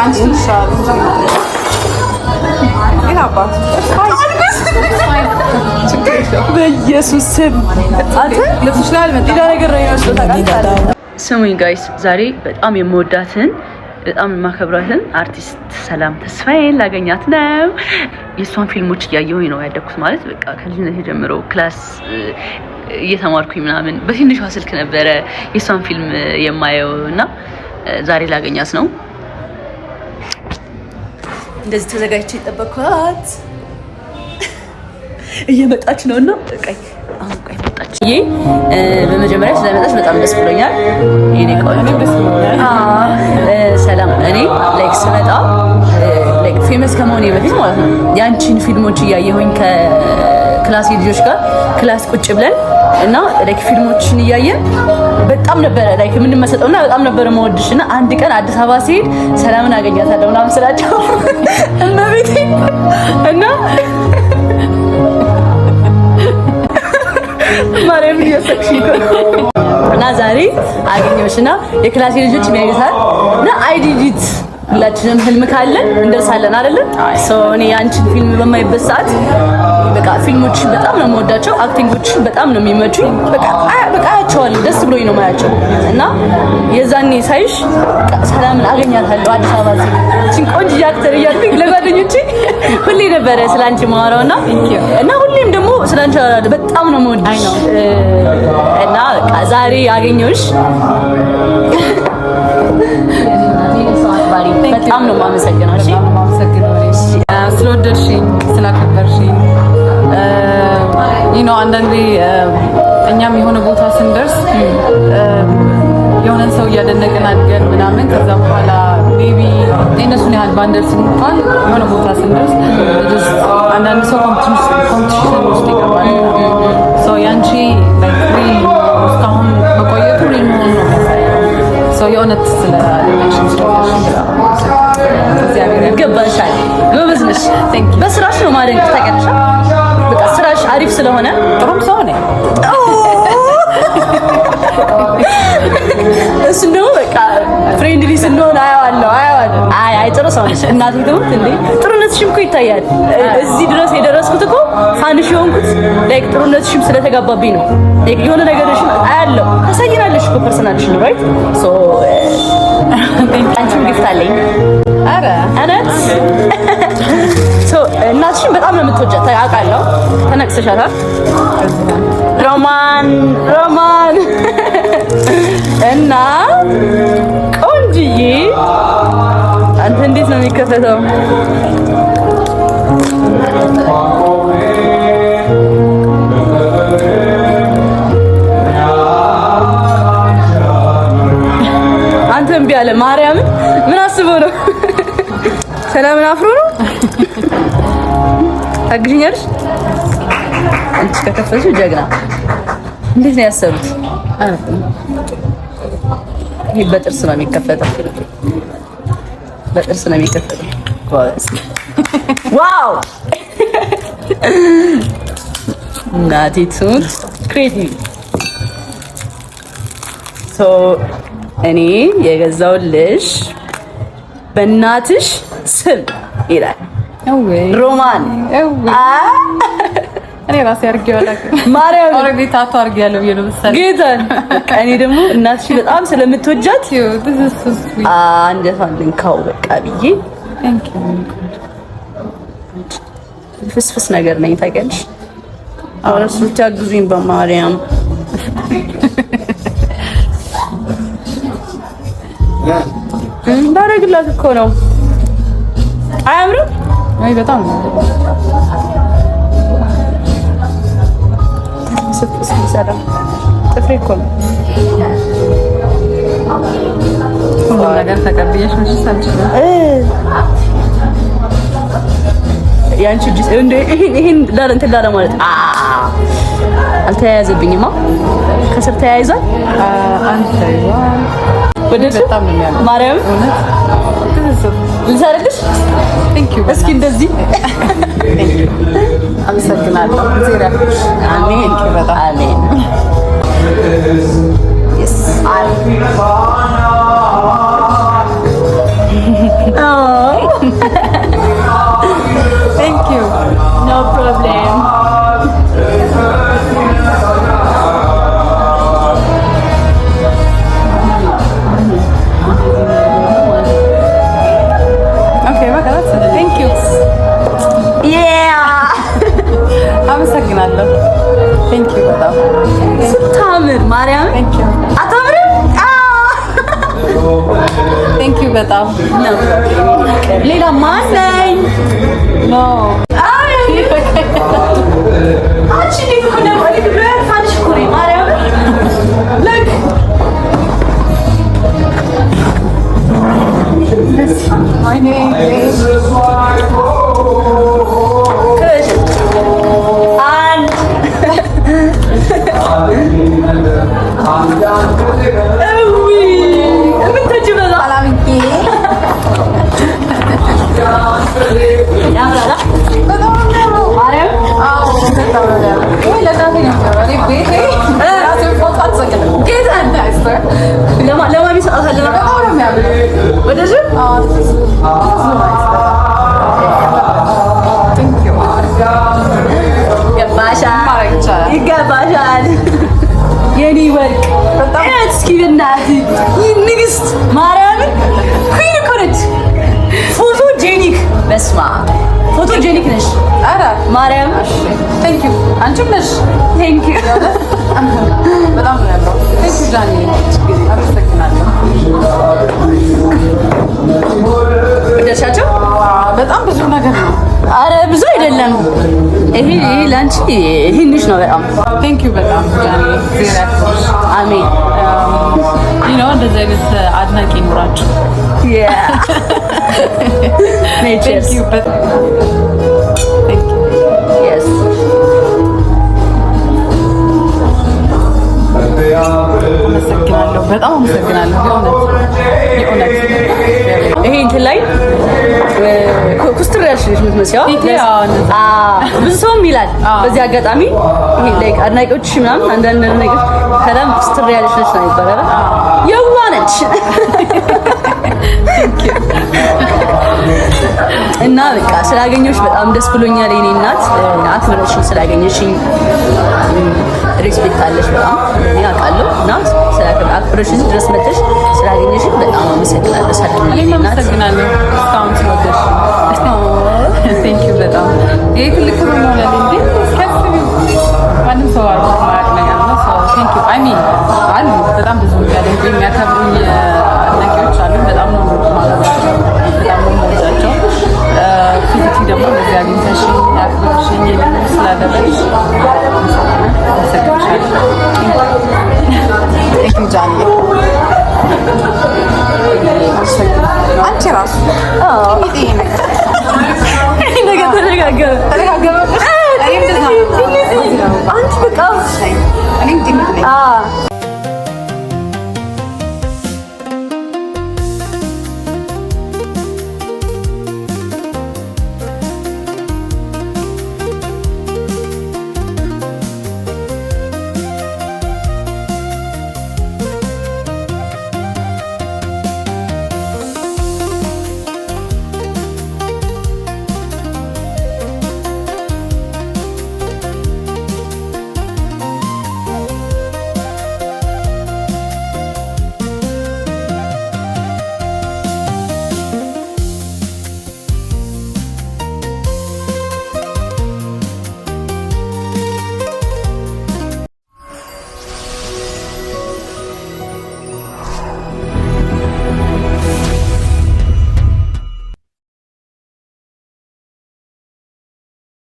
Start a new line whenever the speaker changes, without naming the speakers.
አንቺ ትሻል እንጂ ይላባት በኢየሱስ ስም አንተ ለፍሽላል መጣ ነገር ነው ያስወጣው።
ስሙኝ ጋይስ ዛሬ በጣም የምወዳትን በጣም የማከብራትን አርቲስት ሰላም ተስፋዬን ላገኛት ነው። የሷን ፊልሞች እያየሁኝ ነው ያደኩት ማለት በቃ ከልጅነት ጀምሮ ክላስ እየተማርኩኝ ምናምን በትንሿ ስልክ ነበረ የሷን ፊልም የማየው እና ዛሬ ላገኛት ነው። እንደዚህ ተዘጋጅቼ ጠበቅኳት እየመጣች ነውና ቀይ አሁን ቀይ መጣች። በመጀመሪያ ስለመጣች በጣም ደስ ብሎኛል። እኔ ቆንጆ ደስ ብሎኛል። ሰላም እኔ ላይክ ስመጣ ላይክ ፌመስ ከመሆኔ በፊት ማለት ነው ያንቺን ፊልሞች እያየሁኝ ከክላስ ልጆች ጋር ክላስ ቁጭ ብለን እና ላይክ ፊልሞችን እያየን በጣም ነበረ ላይክ የምንመሰጠውና በጣም ነበረ መወድሽና አንድ ቀን አዲስ አበባ ሲሄድ ሰላምን አገኛታለሁ ምናምን ስላቸው እመቤቴ እና ማርያም እየሰክሽኝ እና ዛሬ አገኘሁሽና የክላስ ልጆች የሚያዩታል እና አይዲዲት ሁላችንም ህልም ካለን እንደርሳለን አይደል? እኔ አንቺን ፊልም በማይበት ሰዓት በቃ ፊልሞችን በጣም ነው የምወዳቸው፣ አክቲንጎችን በጣም ነው የሚመቹኝ። በቃ አያቸዋለሁ፣ ደስ ብሎኝ ነው የማያቸው እና የዛኔ ሳይሽ ሰላምን አገኛታለሁ አዲስ አበባ ሲል ቆንጆ አክተር እያልኩኝ ለጓደኞቼ ሁሌ ነበረ ስላንቺ ማወራውና እና ሁሌም ደግሞ ስላንቺ አወራለሁ። በጣም ነው የምወድሽ እና በቃ ዛሬ አገኘሁሽ። በጣም ነው የማመሰግነው። እሺ
ስለወደድሽኝ ስላከበርሽኝ አንዳንዴ እኛም የሆነ ቦታ ስንደርስ የሆነን ሰው እያደነቅን አድገን ምናምን ከዛ በኋላ ሜቢ እነሱን ያህል ባንደርስ እንኳን የሆነ ቦታ ስንደርስ አንዳንድ ሰው ኮምፒቲሽን ውስጥ ይገባል። ያንቺ ሪል እስካሁን መቆየቱ ሪል መሆኑ ነው የሚያሳየው። የእውነት ስለአደነቅሽኝ እግዚአብሔር
ይገባሻል። ጎበዝ ነሽ። በስራሽ ነው ማደንቅ ታውቂያለሽ። በቃ ስራሽ አሪፍ ስለሆነ
ጥሩም ሰው ነኝ።
እሱ ደግሞ በቃ ፍሬንድሊ ስለሆነ አያዋለሁ። አይ ጥሩ ሰው ነሽ። እናቴ ትሙት እንዴ ጥሩነትሽም እኮ ይታያል። እዚህ ድረስ የደረስኩት እኮ ፋንሽ የሆንኩት ላይክ ጥሩነትሽም ስለተጋባብኝ ነው። ላይክ የሆነ ነገርሽም አያለሁ ታሳይናለሽ እኮ ፐርሰናልሽ ነው ራይት ሶ አንቺም ጊፍት አለኝ።
አረ
አነት እናትሽን በጣም ነው የምትወጃት አውቃለሁ። ተነቅሰሻታል። ሮማን እና ቆንጅዬ አንተ እንዴት ነው የሚከፈተው? አንተ እምቢ አለ። ማርያምን ምን አስበው ነው? ሰላምን አፍሮ ነው? ታግዥኛለሽ? አንቺ ከከፈትሽው ጀግና። እንዴት ነው ያሰሩት? ይሄ በጥርስ ነው የሚከፈተው። በጥርስ ነው የሚከፈተው። ዋው እናቴ ትሙት ክሬቲቭ እኔ የገዛውልሽ በእናትሽ ስም ይላል ሮማን።
እኔ ራሴ አርጌዋለሁ
ማርያም
ኦሬዲ ታቶ አርጌያለሁ ብዬ ነው መሰለኝ።
ጌታን እኔ ደግሞ እናትሽ በጣም ስለምትወጃት አንጀቷን ልንካው በቃ ብዬ ፍስፍስ ነገር ነኝ ታውቂያለሽ። አሁን እሱ ብቻ ግዙኝ በማርያም እንዳረግላት እኮ ነው። አያምርም?
አይ በጣም ነው።
ሰራ ጥፍሬ እኮ ነው።
ሁሉ ነገር ተቀብዬሽ መቼስ አልችልም።
ያንቺ ጅስ እንደ ይሄን እንትን ላለ ማለት አልተያያዘብኝማ። ከስር ተያይዟል።
አንተ ይዋል
ወደ
በጣም ነው የሚያምር
ማርያም
እውነት
ልሰራልሽ። እስኪ እንደዚህ
አመሰግናለሁ።
አሜን አሜን። yes ሌላ ማን ነኝ?
ኖ
አንቺ እንዴት እኮ ነው ፋንሽ እኮ ነኝ ማርያም ለክ
my name is
ክሽ አንድ እዊ የምትጅበላ
አላምቂ
ያምራላ ማርያም ለማሚ ሰጣታለሁ ወደዚህ ይገባሻል የኔ ወርቅ እስኪ በእናትህ ንግስት ማርያምን ኩን እኮ ነች ፎቶ ጄኒክ በስመ አብ ፎቶ ጄኒክ ነሽ
ኧረ
ማርያም
ቴንክ ዩ አንቺም ነሽ
ቴንክ ዩ
በጣም ነው ያለው ቴንክ ዩ ጃኒ አመሰግናለሁ
ወደሻቸው
በጣም ብዙ ነገር ነው
አረ ብዙ አይደለም ይሄ ላንቺ ትንሽ ነው በጣም
ቴንክ ዩ በጣም ጃኒ ዜራ
አሜን
እንደዚህ አይነት አድናቂ ይኖራችሁ
ኔቸርስ የስ
አመሰግናለሁ በጣም አመሰግናለሁ የእውነት
ይሄ እንትን ላይ ኩስትር ያልሽ ልጅ የምትመስለው ብዙ ሰውም ይላል በዚህ አጋጣሚ ይሄ ላይክ አድናቂዎች ምናምን አንዳንድ አድናቂዎች ከላም ኩስትር ያልሽ ልጅ ነው ይባላል የዋ ነች እና በቃ ስላገኘሁሽ በጣም ደስ ብሎኛል የኔ እናት አክብረሽኝ ስላገኘሽኝ ሪስፔክት አለሽ በጣም ያውቃለሁ እና አክብረሽኝ ድረስ መጥተሽ ስላገኘሽኝ በጣም አመሰግናለሁ ሰላም
እኔም አመሰግናለሁ እስካሁን ስለወደድሽ ቴንክ ዩ በጣም ይሄ ትልቅ ክብር ነው ለኔ እንዴ ከፍ ማንም ሰው አርጎት ማያውቅ ነገር ነው ቴንክ ዩ አይ ሚን አሉ በጣም ብዙ የሚያደንቁኝ የሚያከብሩኝ አድናቂዎች አሉ በጣም ነው ማለባቸው በጣም ነው የምወዳቸው ፊዚክሊ ደግሞ እንደዚህ አግኝተሽኝ ያክብርሽኝ ስላደረግሽ አመሰግንሻለሁ ቴንክ ዩ ጃኒ አንቺ ራሱ
ነገር ተረጋገመ አንቺ በቃ